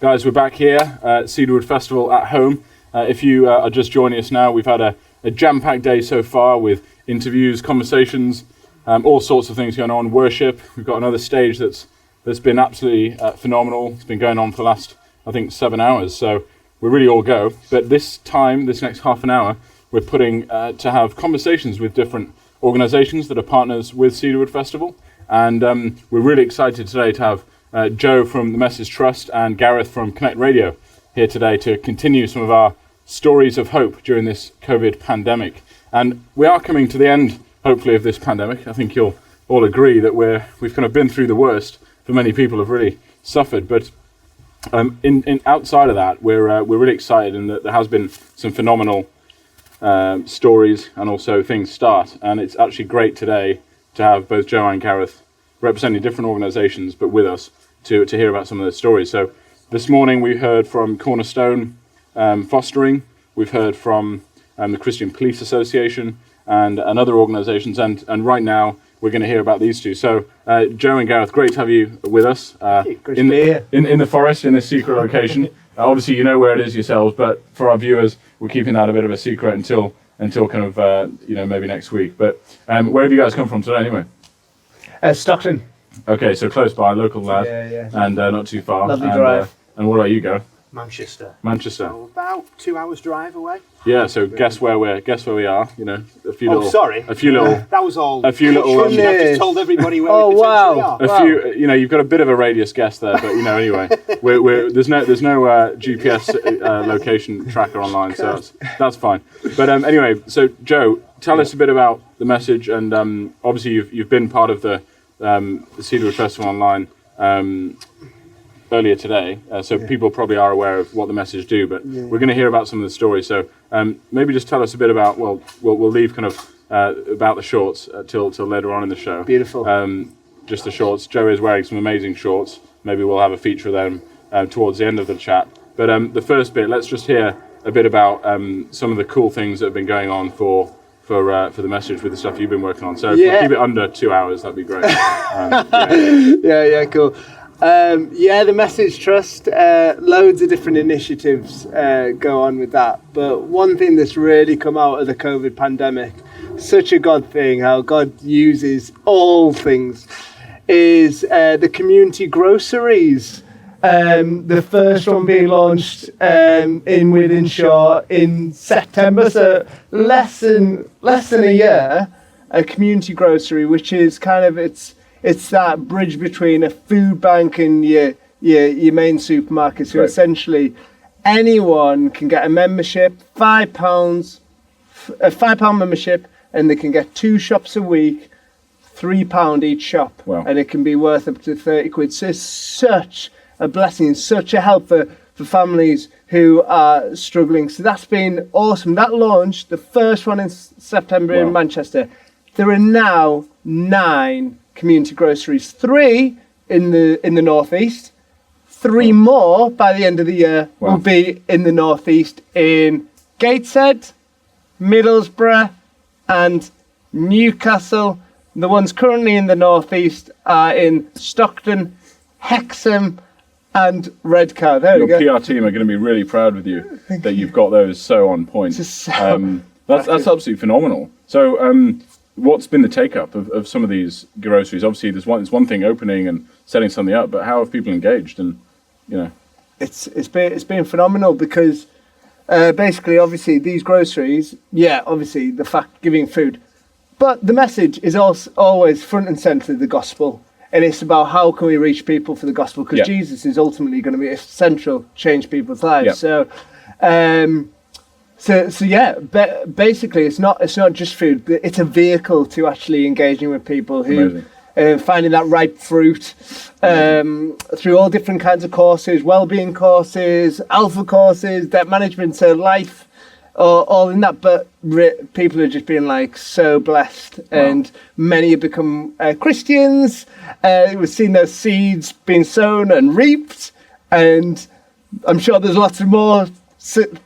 Guys, we're back here at Cedarwood Festival at home. If you are just joining us now, we've had a jam-packed day so far with interviews, conversations, all sorts of things going on, worship. We've got another stage that's been absolutely phenomenal. It's been going on for the last, I think, 7 hours, so we're really all go. But this next half an hour, we're putting to have conversations with different organisations that are partners with Cedarwood Festival. And we're really excited today to have Joe from the Message Trust and Gareth from Konnect Radio here today to continue some of our stories of hope during this COVID pandemic. And we are coming to the end, hopefully, of this pandemic. I think you'll all agree that we've kind of been through the worst. For many people have really suffered. But in outside of that, we're really excited, and that there has been some phenomenal stories and also things start. And it's actually great today to have both Joe and Gareth representing different organisations, but with us to hear about some of those stories. So this morning we heard from Cornerstone Fostering, we've heard from the Christian Police Association and other organisations, and right now we're going to hear about these two. So Joe and Gareth, great to have you with us in the forest, in this secret location. Obviously you know where it is yourselves, but for our viewers, we're keeping that a bit of a secret until kind of maybe next week. But where have you guys come from today anyway? Stockton. Okay, so close by, local lad, Yeah. and not too far. Lovely drive. And what about you, Gareth? Manchester. Manchester. About 2 hours drive away. Yeah. So guess where we are. You know, a few little. Sorry. A few little. That was all. A few little. I've just told everybody where we potentially are. A few. You know, you've got a bit of a radius guess there, but anyway, there's no GPS location tracker online, so that's fine. But anyway, so Joe, tell us a bit about the Message, and obviously you've been part of the Cedarwood Festival online earlier today, so people probably are aware of what the Message do, but we're going to hear about some of the stories. So maybe just tell us a bit about, we'll leave kind of about the shorts till later on in the show. Beautiful. Just the shorts. Joe is wearing some amazing shorts. Maybe we'll have a feature of them towards the end of the chat. But the first bit, let's just hear a bit about some of the cool things that have been going on for the Message with the stuff you've been working on. So if we keep it under 2 hours, that'd be great. Cool. The Message Trust, loads of different initiatives go on with that. But one thing that's really come out of the COVID pandemic, such a God thing, how God uses all things, is the community groceries. The first one being launched in Wythenshawe in September, so less than a year. A community grocery, which is kind of it's that bridge between a food bank and your main supermarket. So essentially, anyone can get a membership, £5, a £5 membership, and they can get 2 shops a week, £3 each shop, and it can be worth up to 30 quid. So it's such a blessing, such a help for families who are struggling. So that's been awesome. That launched, the first one in September in Manchester. There are now 9 community groceries, 3 in the northeast, 3 more by the end of the year will be in the northeast, in Gateshead, Middlesbrough and Newcastle. The ones currently in the northeast are in Stockton, Hexham and Redcar. There we go. Your PR team are going to be really proud with you that you've got those so on point. That's absolutely phenomenal. So what's been the take-up of some of these groceries? Obviously, it's one thing opening and setting something up, but how have people engaged? And it's been phenomenal, because basically, obviously, these groceries, obviously the fact giving food, but the message is also always front and centre of the gospel, and it's about how can we reach people for the gospel, because Jesus is ultimately going to be essential, change people's lives. So. Basically, it's not just food, but it's a vehicle to actually engaging with people who finding that ripe fruit through all different kinds of courses, well-being courses, alpha courses, debt management, so life, all in that. But people are just being so blessed, and many have become Christians. We've seen those seeds being sown and reaped, and I'm sure there's lots of more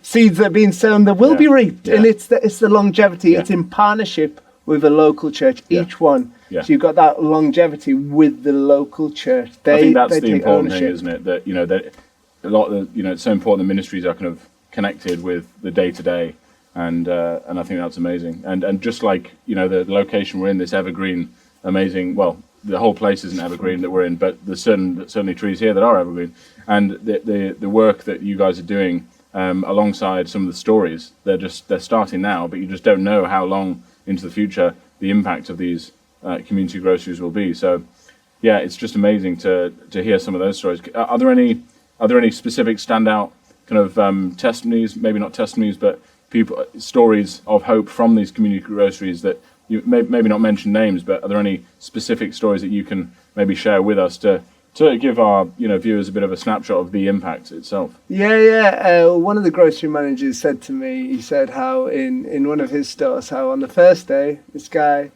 seeds that are being sown that will be reaped, and it's the longevity. It's in partnership with a local church, each one. So you've got that longevity with the local church. I think that's the important thing, isn't it? That a lot of it's so important the ministries are kind of connected with the day to day, and I think that's amazing. And just like the location we're in, this evergreen, amazing. Well, the whole place isn't evergreen that we're in, but there's certainly trees here that are evergreen, and the work that you guys are doing alongside some of the stories, they're starting now, but you just don't know how long into the future the impact of these community groceries will be. So yeah, it's just amazing to hear some of those stories. Are there any specific standout kind of testimonies, maybe not testimonies, but stories of hope from these community groceries that you maybe not mention names, but are there any specific stories that you can maybe share with us to give our viewers a bit of a snapshot of the impact itself? One of the grocery managers said to me, he said how in one of his stores, how on the first day this guy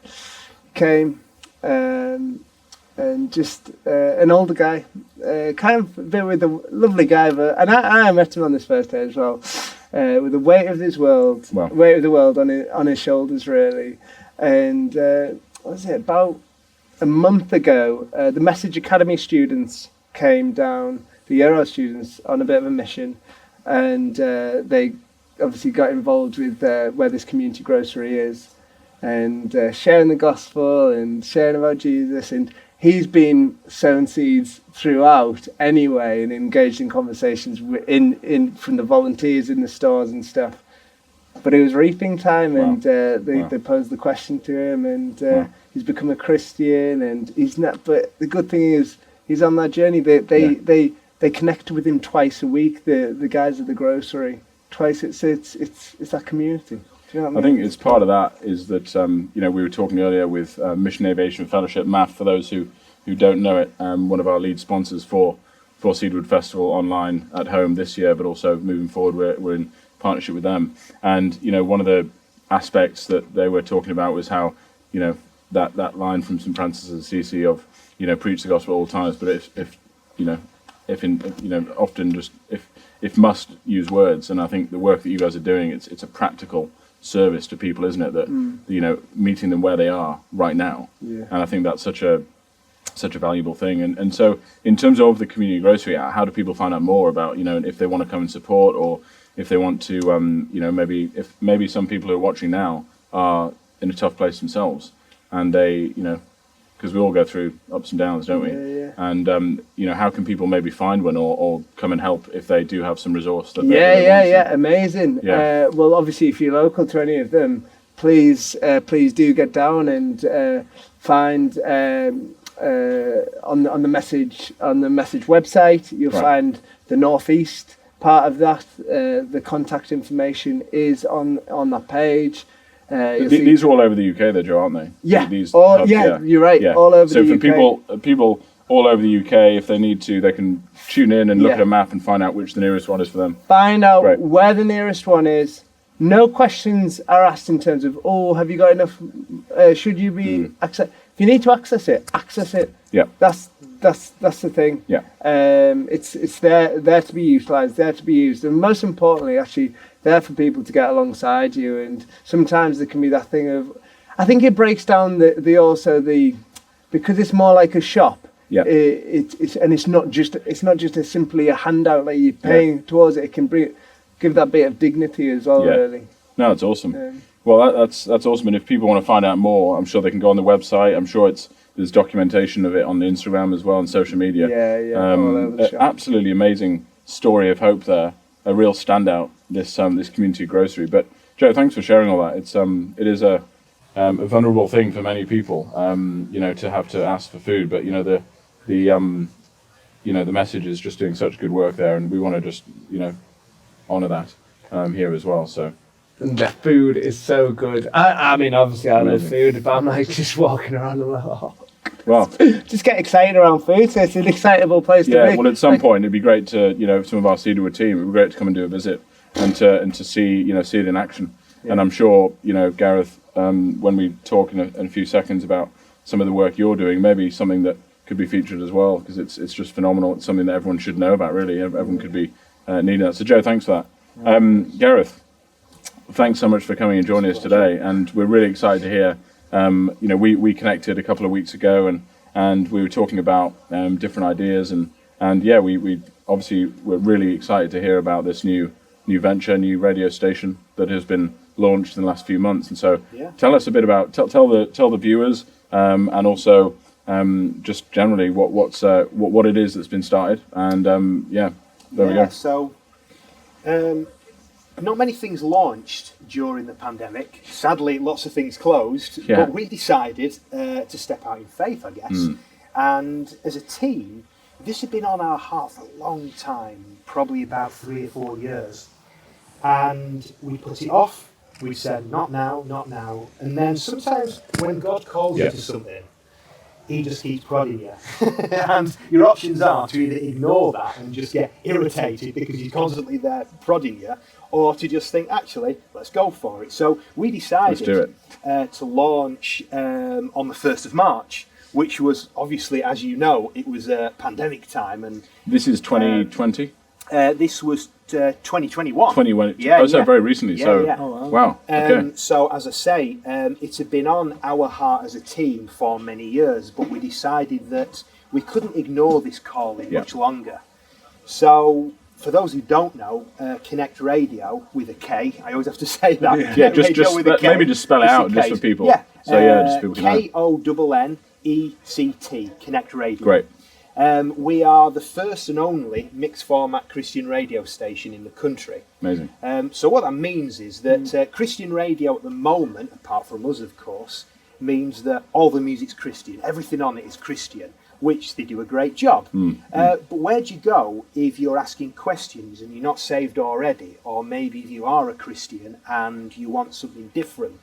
came and just an older guy, kind of a bit with a lovely guy, and I met him on this first day as well, with the weight of this world, Wow. weight of the world on his shoulders really. And what was it, about a month ago, the Message Academy students came down, the Euro students, on a bit of a mission, and they obviously got involved with where this community grocery is, and sharing the gospel and sharing about Jesus. And he's been sowing seeds throughout anyway, and engaged in conversations from the volunteers in the stores and stuff. But it was reaping time, and they posed the question to him, and he's become a Christian, and he's not. But the good thing is, he's on that journey. They connect with him twice a week. The guys at the grocery, twice. It's that community. Do you know what I mean? I think it's part of that is that we were talking earlier with Mission Aviation Fellowship, MAF, for those who don't know it, one of our lead sponsors for Cedarwood Festival online at home this year, but also moving forward, we're in partnership with them. And one of the aspects that they were talking about was how that line from St. Francis of Assisi of preach the gospel at all times, but often just if must use words. And I think the work that you guys are doing, it's a practical service to people, isn't it, that meeting them where they are right now. And I think that's such a valuable thing. And so in terms of the community grocery, how do people find out more about if they want to come and support, or if they want to maybe some people who are watching now are in a tough place themselves, and they because we all go through ups and downs, don't we? And how can people maybe find one or come and help if they do have some resource that amazing. Well, obviously if you're local to any of them, please do get down and find on the message website, you'll find the Northeast part of that. The contact information is on that page. These are all over the UK, though, Joe, aren't they? Yeah. You're right. Yeah. All over the UK. So for people all over the UK, if they need to, they can tune in and look at a map and find out which the nearest one is for them. Find out where the nearest one is. No questions are asked in terms of, have you got enough? Should you be access? If you need to access it. Yeah. That's the thing. Yeah. It's there to be utilised, there to be used, and most importantly, actually, there for people to get alongside you. And sometimes there can be that thing of, I think it breaks down because it's more like a shop. Yeah. It's not just simply a handout that you're paying towards it. It can give that bit of dignity as well. Really. No, it's awesome. Well, that's awesome. And if people want to find out more, I'm sure they can go on the website. I'm sure there's documentation of it on the Instagram as well and social media. All over the shop. Absolutely amazing story of hope there. A real standout, this community grocery. But Joe, thanks for sharing all that. It is a vulnerable thing for many people, to have to ask for food. But the message is just doing such good work there, and we want to just honor that here as well. So. And the food is so good. I mean, obviously I love food, but I'm like just walking around and just get excited around food. So it's an excitable place to be. Yeah, well, at some point it'd be great to, some of our Cedarwood team, it'd be great to come and do a visit and to see, see it in action. Yeah. And I'm sure, Gareth, when we talk in a few seconds about some of the work you're doing, maybe something that could be featured as well, because it's just phenomenal. It's something that everyone should know about, really. Everyone could be needing that. So, Joe, thanks for that. Gareth, thanks so much for coming and joining us today, and we're really excited to hear. We connected a couple of weeks ago, and we were talking about different ideas and And yeah, we obviously we're really excited to hear about this new venture, new radio station that has been launched in the last few months. And so, tell us a bit about tell the viewers and also just generally what it is that's been started. And there we go. So. Not many things launched during the pandemic. Sadly, lots of things closed. Yeah. But we decided to step out in faith, I guess. And as a team, this had been on our heart for a long time, probably about 3 or 4 years. And we put it off. We said, not now, not now. And then sometimes when God calls you to something, he just keeps prodding you. And your options are to either ignore that and just get irritated because he's constantly there prodding you, or to just think, actually, let's go for it. So we decided to launch on the 1st of March, which was obviously, as you know, it was a pandemic time. And this is 2020? This was 2021. So very recently. Oh, wow. Okay. So as I say, it had been on our heart as a team for many years, but we decided that we couldn't ignore this calling much longer. So for those who don't know, Konnect Radio with a K, I always have to say that. Maybe just spell it out just for people. Yeah. So just people can Konnect, Konnect Radio. Great. We are the first and only mixed format Christian radio station in the country. Amazing. So what that means is that Christian radio at the moment, apart from us of course, means that all the music's Christian, everything on it is Christian, which they do a great job. But where do you go if you're asking questions and you're not saved already, or maybe if you are a Christian and you want something different?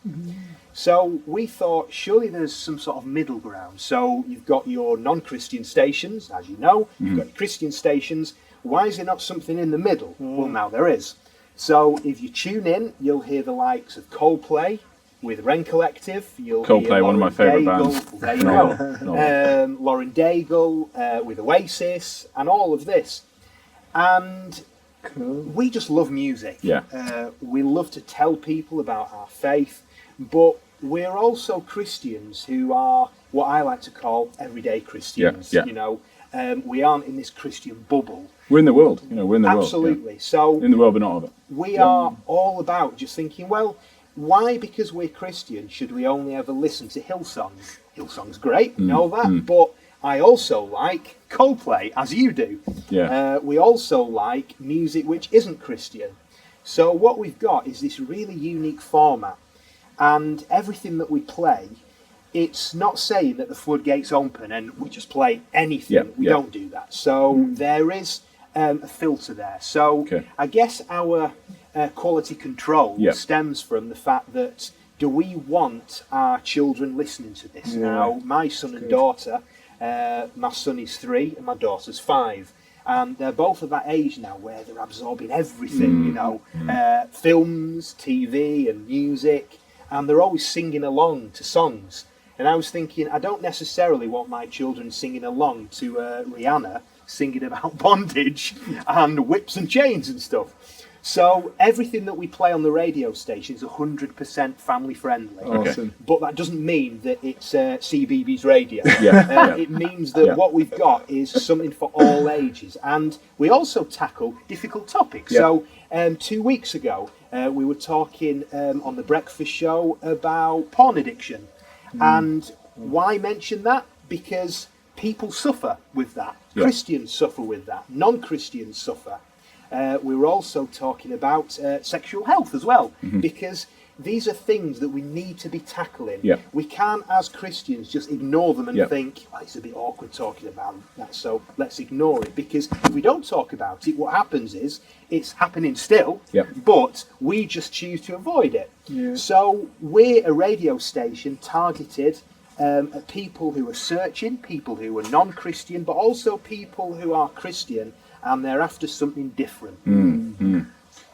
So we thought, surely there's some sort of middle ground. So you've got your non-Christian stations, as you know, you've got your Christian stations. Why is there not something in the middle? Well, now there is. So if you tune in, you'll hear the likes of Coldplay with Wren Collective. You'll hear Coldplay, one of my favourite bands. There you go. Lauren Daigle with Oasis and all of this. And we just love music. We love to tell people about our faith. But we're also Christians who are what I like to call everyday Christians. You know, we aren't in this Christian bubble. We're in the world. We're in the world. Absolutely. So in the world, but not of it. We are all about just thinking, well, why, because we're Christian, should we only ever listen to Hillsong? Hillsong's great, we know that. But I also like Coldplay, as you do. We also like music which isn't Christian. So what we've got is this really unique format. And everything that we play, it's not saying that the floodgates open and we just play anything. We don't do that. So there is a filter there. So I guess our quality control stems from the fact that, do we want our children listening to this? Now, my son and daughter, my son is 3 and my daughter's 5. And they're both of that age now where they're absorbing everything, films, TV and music. And they're always singing along to songs. And I was thinking, I don't necessarily want my children singing along to Rihanna singing about bondage and whips and chains and stuff. So everything that we play on the radio station is 100% family friendly. Awesome. But that doesn't mean that it's CBeebies radio. It means that what we've got is something for all ages. And we also tackle difficult topics. So 2 weeks ago, we were talking on the breakfast show about porn addiction. And why mention that? Because people suffer with that. Christians suffer with that. Non-Christians suffer. We were also talking about sexual health as well, because these are things that we need to be tackling. We can't, as Christians, just ignore them and think, oh, it's a bit awkward talking about that, so let's ignore it. Because if we don't talk about it, what happens is it's happening still, but we just choose to avoid it. So we're a radio station targeted at people who are searching, people who are non-Christian, but also people who are Christian and they're after something different.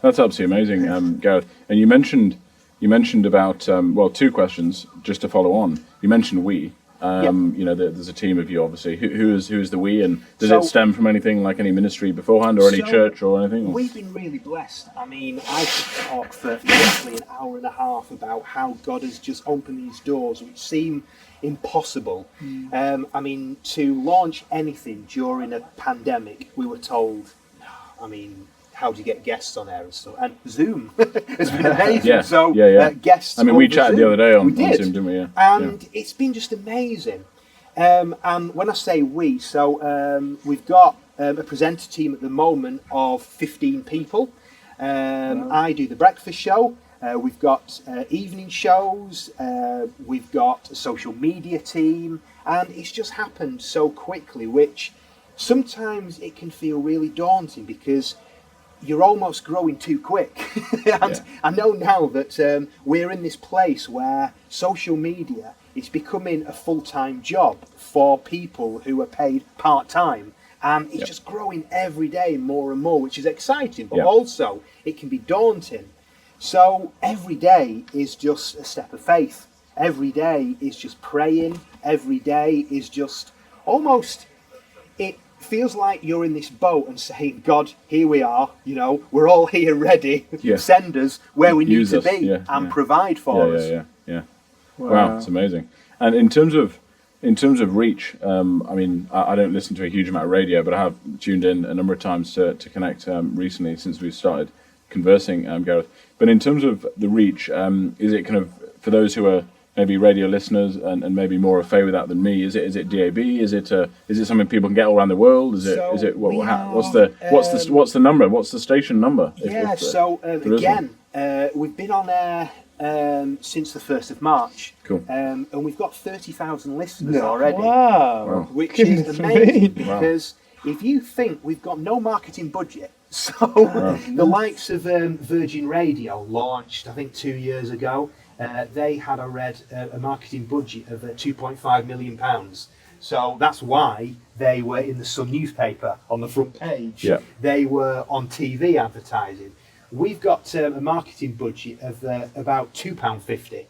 That's absolutely amazing, Gareth. And you mentioned about 2 questions just to follow on. You mentioned we. There's a team of you, obviously. Who's the we, and does So- it stem from anything like any ministry beforehand or any So, church or anything? We've been really blessed. I mean, I could talk for literally an hour and a half about how God has just opened these doors which seem impossible. I mean, to launch anything during a pandemic, we were told, I mean, how do you get guests on air and stuff? And Zoom has been amazing. Guests. I mean, we over chatted Zoom. the other day on We did. Zoom, didn't we? Yeah. And it's been just amazing. And when I say we, so we've got a presenter team at the moment of 15 people. I do the breakfast show. We've got evening shows. We've got a social media team. And it's just happened so quickly, which sometimes it can feel really daunting because you're almost growing too quick. And I know now that we're in this place where social media is becoming a full-time job for people who are paid part-time. And it's just growing every day more and more, which is exciting, but also it can be daunting. So every day is just a step of faith. Every day is just praying. Every day is just almost, it feels like you're in this boat and saying, God, here we are, we're all here ready. Send us where we need to be and provide for us. Yeah. Wow, it's amazing. And in terms of reach, I mean, I don't listen to a huge amount of radio, but I have tuned in a number of times to Konnect recently since we started conversing, Gareth. But in terms of the reach, is it kind of, for those who are maybe radio listeners and maybe more au fait with that than me, is it DAB? Is it something people can get all around the world? What's the number? What's the station number? We've been on air since the 1st of March. Cool. And we've got 30,000 listeners already. Wow. Which is amazing because if you think we've got no marketing budget, so the likes of Virgin Radio launched, I think 2 years ago, they had a marketing budget of £2.5 million. So that's why they were in the Sun newspaper on the front page. Yeah. They were on TV advertising. We've got a marketing budget of about £2.50,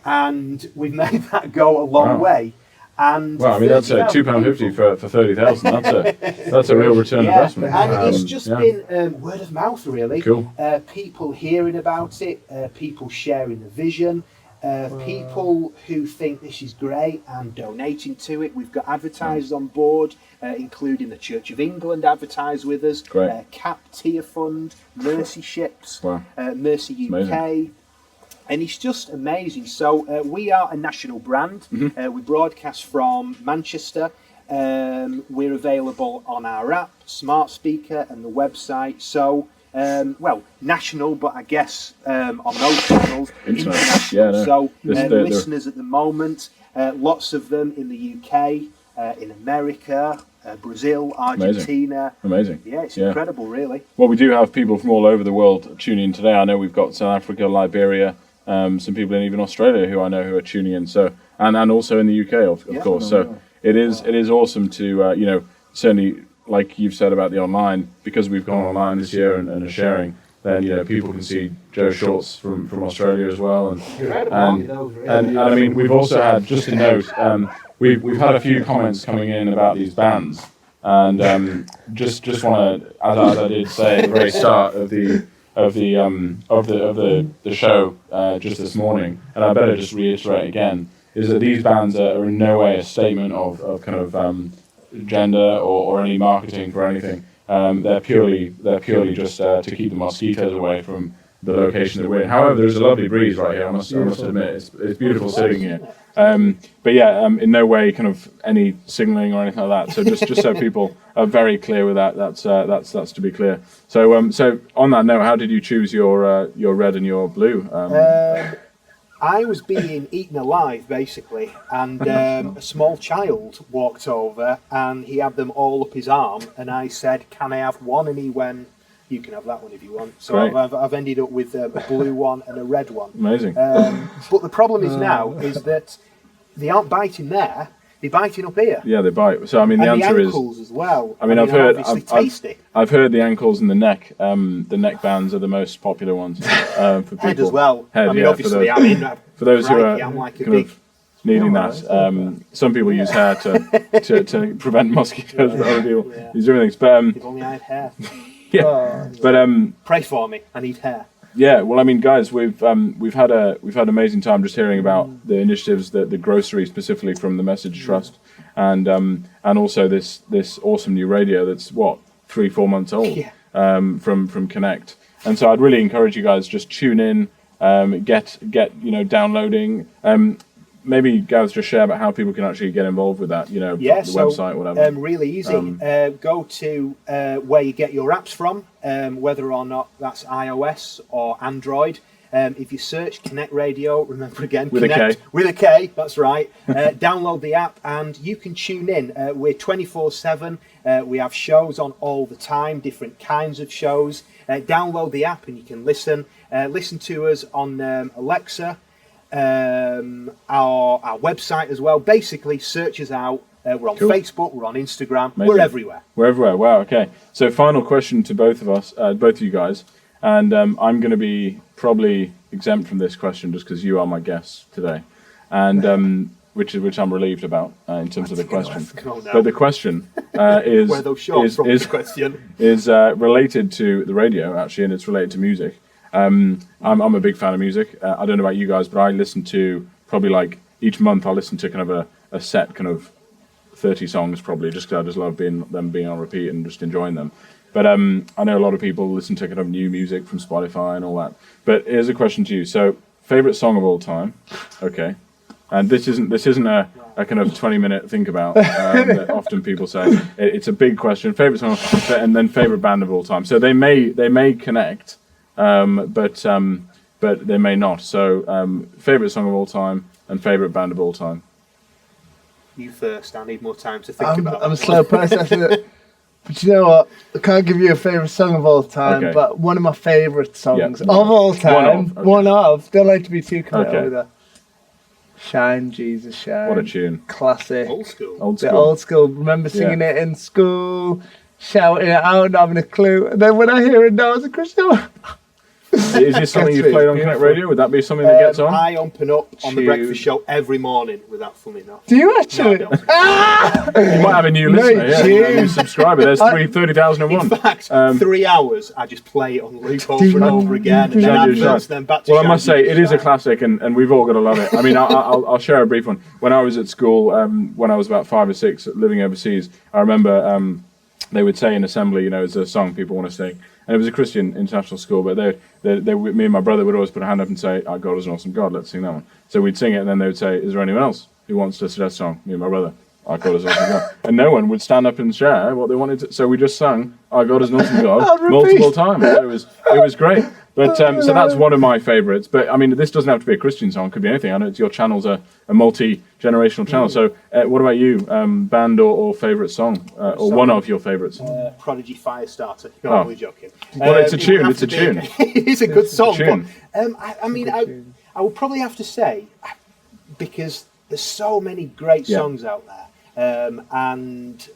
and we've made that go a long way. And I mean, that's £2.50 for 30,000. That's a real return investment. And it's just been word of mouth, really. Cool. People hearing about it, people sharing the vision, people who think this is great and donating to it. We've got advertisers on board, including the Church of England advertise with us, CAP Tier Fund, Mercy Ships, Mercy UK. Amazing. And it's just amazing. So we are a national brand. We broadcast from Manchester. We're available on our app, smart speaker, and the website. So, national, but I guess on those channels, international. So listeners at the moment, lots of them in the UK, in America, Brazil, Argentina. Amazing. Yeah, it's incredible, really. Well, we do have people from all over the world tuning in today. I know we've got South Africa, Liberia, some people in even Australia who I know who are tuning in. So and also in the UK, of course. So it is awesome to certainly, like you've said about the online, because we've gone online this year and are sharing. Then people can see Joe Shorts from Australia as well, and I mean we've also had, just a note, we've had a few comments coming in about these bands, and just want to, as I did say at the very start of the show just this morning, and I better just reiterate again, is that these bands are in no way a statement of kind of gender or any marketing for anything. They're purely just to keep the mosquitoes away from the location that we're in. However, there's a lovely breeze right here. I must admit, it's beautiful sitting here. But in no way kind of any signalling or anything like that. So just so people are very clear with that. That's to be clear. So on that note, how did you choose your red and your blue? I was being eaten alive, basically, and a small child walked over and he had them all up his arm, and I said, "Can I have one?" And he went, "You can have that one if you want." So I've ended up with a blue one and a red one. Amazing. But the problem is now is that they aren't biting there; they're biting up here. Yeah, they bite. So I mean, the answer is ankles as well. I mean, I've heard the ankles and the neck. The neck bands are the most popular ones for people. Head as well. Head, I mean, obviously, for those who are I'm like a kind big of needing that. Some people use hair to prevent mosquitoes, but other people use different things. But If only I had hair. yeah, but Pray for me. I need hair. yeah. Well, I mean, guys, we've had amazing time just hearing about the initiatives, the grocery specifically from the Message Trust, and also this awesome new radio that's 3-4 months old from Konnect. And so I'd really encourage you guys, just tune in, get downloading. Maybe Gareth, just share about how people can actually get involved with that. The website, whatever. Really easy. Go to where you get your apps from, whether or not that's iOS or Android. If you search Konnect Radio, remember again, with Konnect, a K. With a K, that's right. Download the app and you can tune in. We're 24/7. We have shows on all the time, different kinds of shows. Download the app and you can listen. Listen to us on Alexa, our website as well. Basically, search us out. We're on Facebook, we're on Instagram, Amazing. We're everywhere. We're everywhere. Wow. Okay. So, final question to both of you guys, and I'm going to be probably exempt from this question just because you are my guests today, and which I'm relieved about in terms of the question. But the question is related to the radio actually, and it's related to music. I'm a big fan of music. I don't know about you guys, but I listen to probably each month I listen to kind of a set kind of 30 songs probably, just because I just love them being on repeat and just enjoying them. But I know a lot of people listen to kind of new music from Spotify and all that. But here's a question to you. So, favorite song of all time? Okay. And this isn't a kind of 20-minute think about that often people say. It's a big question. Favorite song, and then favorite band of all time. So they may connect, but they may not. So favorite song of all time and favorite band of all time. You first. I need more time to think about it. I'm a slow processor. But you know what? I can't give you a favourite song of all time, but one of my favourite songs of all time. One of. Don't like to be too committed with that. Shine, Jesus, Shine. What a tune. Classic. Old school. Old school. Remember singing it in school, shouting it out, not having a clue. And then when I hear it now as a Christian... Is this something you've played on Konnect Radio? Would that be something that gets on? I open up on the breakfast show every morning without funny enough. Do you actually? You might have a new listener, a new subscriber. There's 30,001. In fact, 3 hours I just play it on loop over and over again, and then adverts, then back to I must say, it is a classic, and we've all got to love it. I mean, I'll share a brief one. When I was at school, when I was about 5 or 6, living overseas, I remember they would say in assembly, it's a song people want to sing. And it was a Christian international school, but me and my brother would always put a hand up and say, "Our God is an awesome God, let's sing that one." So we'd sing it, and then they would say, "Is there anyone else who wants to suggest a song?" Me and my brother, "Our God is an awesome God." And no one would stand up and share what they wanted to. So we just sang, "Our God is an awesome God," multiple times. So it was great. But so that's one of my favourites. But I mean, this doesn't have to be a Christian song; it could be anything. I know your channel's a multi-generational channel. So what about you? Band or favourite song, or one of your favourites? Prodigy Firestarter. No, I'm only joking. Well, it's a tune. It's a tune. It is a good song. But, I would probably have to say, because there's so many great songs out there, and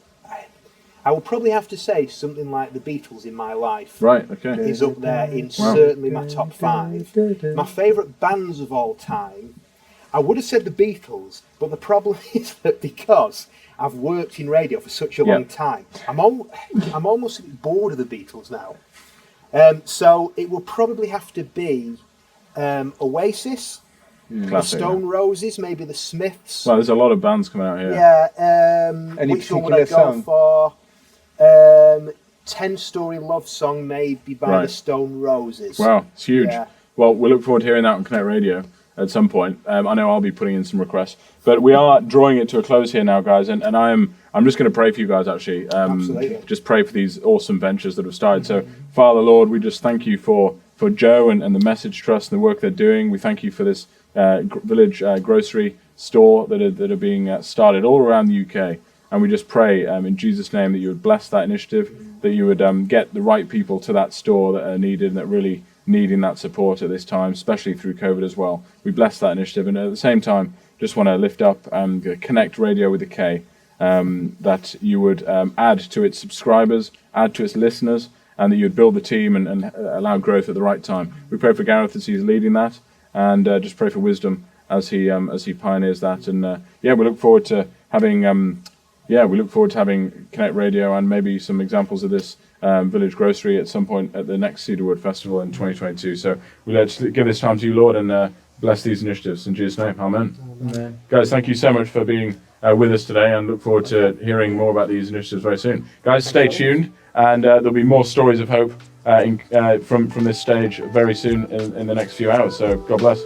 I will probably have to say something like the Beatles in my life. Right, okay. Is up there in certainly my top 5. My favourite bands of all time, I would have said the Beatles, but the problem is that because I've worked in radio for such a long time, I'm almost a bit bored of the Beatles now. So it will probably have to be Oasis, the Stone Roses, maybe the Smiths. Well, there's a lot of bands coming out here. Yeah. Any which one would particular I go song? for? 10-Story Love Song, maybe by the Stone Roses. Wow, it's huge. Yeah. Well, we look forward to hearing that on Konnect Radio at some point. I know I'll be putting in some requests, but we are drawing it to a close here now, guys. And I'm just going to pray for you guys, actually. Absolutely. Just pray for these awesome ventures that have started. So, Father, Lord, we just thank you for Joe and the Message Trust and the work they're doing. We thank you for this village grocery store that are being started all around the UK. And we just pray in Jesus' name that you would bless that initiative, that you would get the right people to that store that are needed and that really needing that support at this time, especially through COVID as well. We bless that initiative. And at the same time, just want to lift up Konnect Radio with a K, that you would add to its subscribers, add to its listeners, and that you would build the team and allow growth at the right time. We pray for Gareth as he's leading that, and just pray for wisdom as he pioneers that. And we look forward to having Konnect Radio and maybe some examples of this village grocery at some point at the next Cedarwood Festival in 2022. So we let's give this time to you, Lord, and bless these initiatives in Jesus' name. Amen. Amen. Guys, thank you so much for being with us today, and look forward to hearing more about these initiatives very soon. Guys, stay tuned, and there'll be more stories of hope from this stage very soon in the next few hours. So God bless.